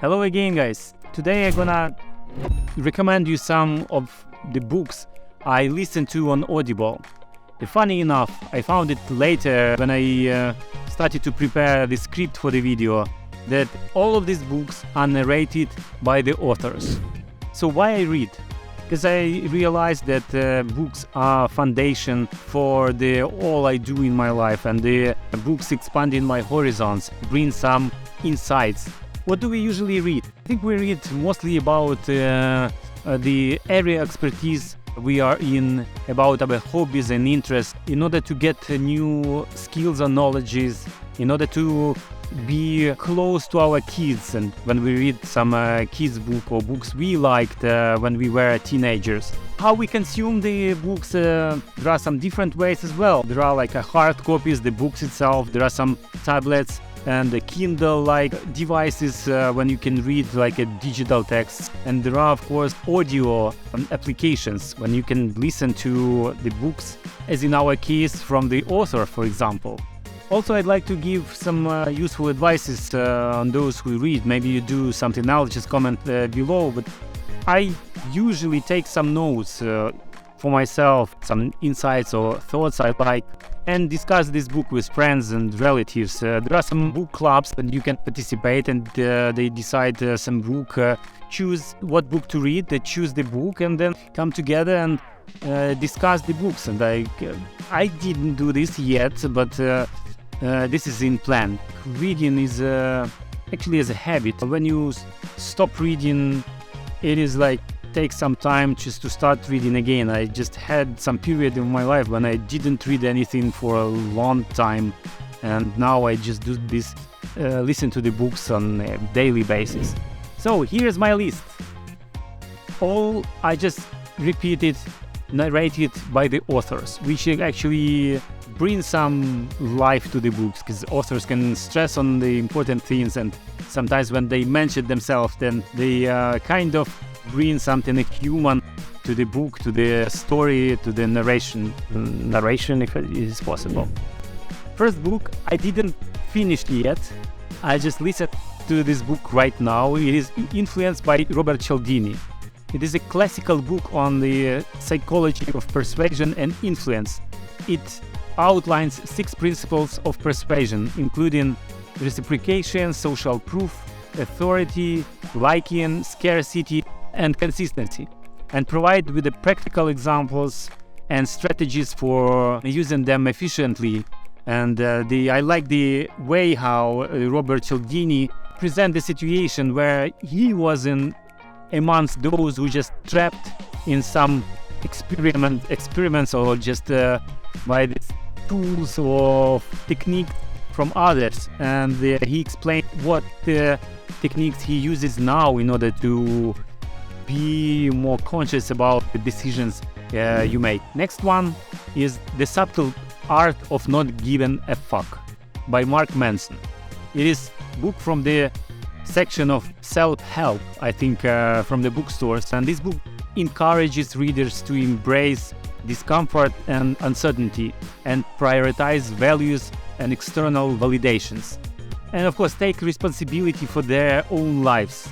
Hello again, guys. Today I'm gonna recommend you some of the books I listened to on Audible. Funny enough, I found it later when I started to prepare the script for the video that all of these books are narrated by the authors. So why I read? Because I realized that books are foundation for all I do in my life, and the books expanding my horizons, bring some insights. What do we usually read? I think we read mostly about the area expertise we are in, about our hobbies and interests, in order to get new skills and knowledges, in order to be close to our kids. And when we read some kids book or books we liked when we were teenagers. How we consume the books, there are some different ways as well. There are like hard copies, the books itself, there are some tablets and the Kindle-like devices when you can read like a digital text. And there are, of course, audio applications when you can listen to the books, as in our case, from the author, for example. Also, I'd like to give some useful advices on those who read. Maybe you do something else, just comment below. But I usually take some notes for myself, some insights or thoughts I like, and discuss this book with friends and relatives. There are some book clubs that you can participate, and they decide some book, choose what book to read, they choose the book, and then come together and discuss the books. And I didn't do this yet, but this is in plan. Reading is actually as a habit. When you stop reading, it is like takes some time just to start reading again. I just had some period in my life when I didn't read anything for a long time, and now I just do this, listen to the books on a daily basis. So here's my list. All I just repeated, narrated by the authors, which actually bring some life to the books, because authors can stress on the important things, and sometimes when they mention themselves, then they kind of bring something human to the book, to the story, to the narration if it is possible. First book I didn't finish yet. I just listened to this book right now. It is influenced by Robert Cialdini. It is a classical book on the psychology of persuasion and influence. It outlines 6 principles of persuasion, including reciprocation, social proof, authority, liking, scarcity, and consistency, and provide with the practical examples and strategies for using them efficiently. And I like the way how Robert Cialdini present the situation where he was amongst those who just trapped in some experiments or just by these tools or techniques from others, and he explained what techniques he uses now in order to be more conscious about the decisions you make. Next one is The Subtle Art of Not Giving a Fuck by Mark Manson. It is a book from the section of self-help, I think, from the bookstores, and this book encourages readers to embrace discomfort and uncertainty and prioritize values and external validations, and of course take responsibility for their own lives.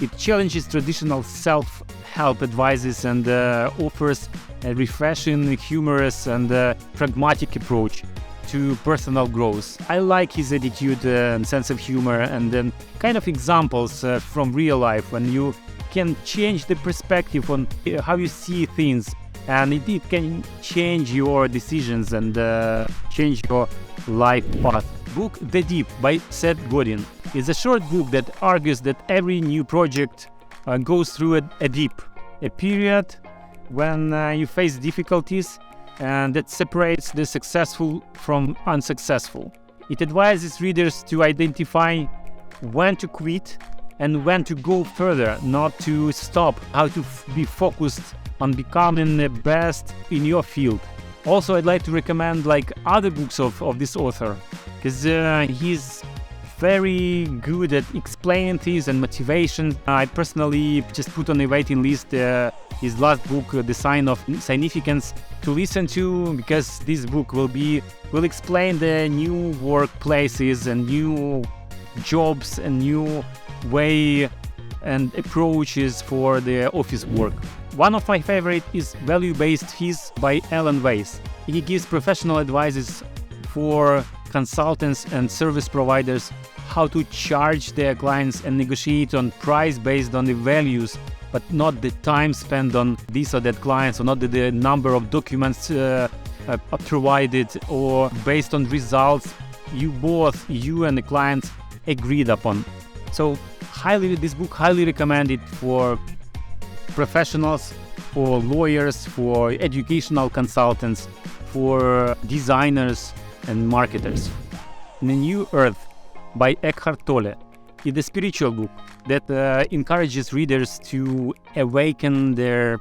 It challenges traditional self-help advices and offers a refreshing, humorous and pragmatic approach to personal growth. I like his attitude and sense of humor, and then kind of examples from real life when you can change the perspective on how you see things, and it can change your decisions and change your life path. Book The Deep by Seth Godin is a short book that argues that every new project goes through a dip, a period when you face difficulties, and that separates the successful from unsuccessful. It advises readers to identify when to quit and when to go further, not to stop, how to be focused on becoming the best in your field. Also, I'd like to recommend like other books of this author, because he's very good at explaining things and motivation. I personally just put on the waiting list his last book, The Sign of Significance, to listen to, because this book will explain the new workplaces and new jobs and new way and approaches for the office work. One of my favorite is Value-Based Fees by Weiss. He gives professional advices for consultants and service providers how to charge their clients and negotiate on price based on the values, but not the time spent on this or that clients, or not the number of documents provided, or based on results you and the clients agreed upon. So this book highly recommended for professionals, for lawyers, for educational consultants, for designers and marketers. The New Earth by Ekhard Tolle is a spiritual book that encourages readers to awaken their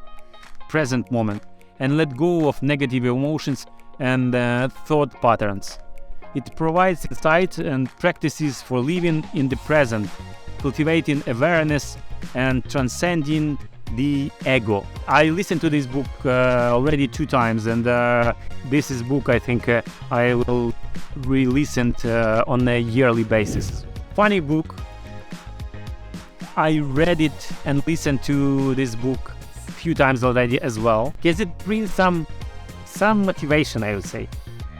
present moment and let go of negative emotions and thought patterns. It provides insight and practices for living in the present, cultivating awareness and transcending the ego. I listened to this book already 2 times, and this is book I think I will re-listen on a yearly basis. Funny book. I read it and listened to this book a few times already as well, because it brings some motivation, I would say.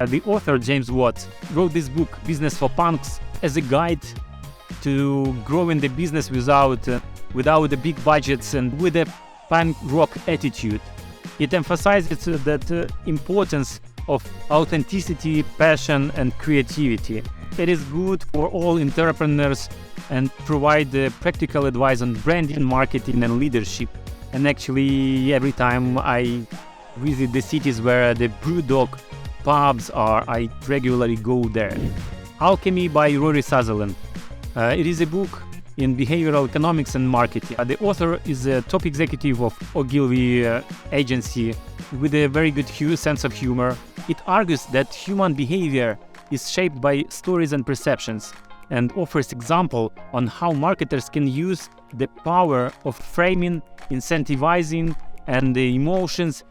The author, James Watts, wrote this book, Business for Punks, as a guide to grow in the business without the big budgets and with a punk rock attitude. It emphasizes that importance of authenticity, passion and creativity. It is good for all entrepreneurs and provide practical advice on branding, marketing and leadership. And actually every time I visit the cities where the Brewdog pubs are, I regularly go there. Alchemy by Rory Sutherland. It is a book in behavioral economics and marketing. The author is a top executive of Ogilvy agency with a very good sense of humor. It argues that human behavior is shaped by stories and perceptions, and offers example on how marketers can use the power of framing, incentivizing, and the emotions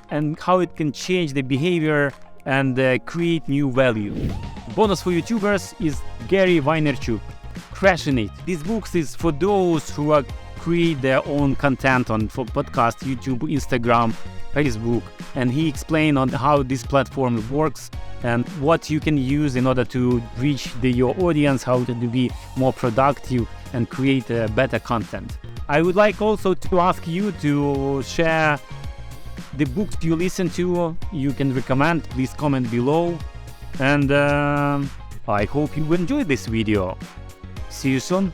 and how it can change the behavior and create new value. Bonus for YouTubers is Gary Vaynerchuk, Crashing It. This book is for those who create their own content for podcast, YouTube, Instagram, Facebook, and he explained on how this platform works and what you can use in order to reach your audience, how to be more productive and create better content. I would like also to ask you to share the books you listen to, you can recommend, please comment below. And I hope you enjoyed this video. See you soon.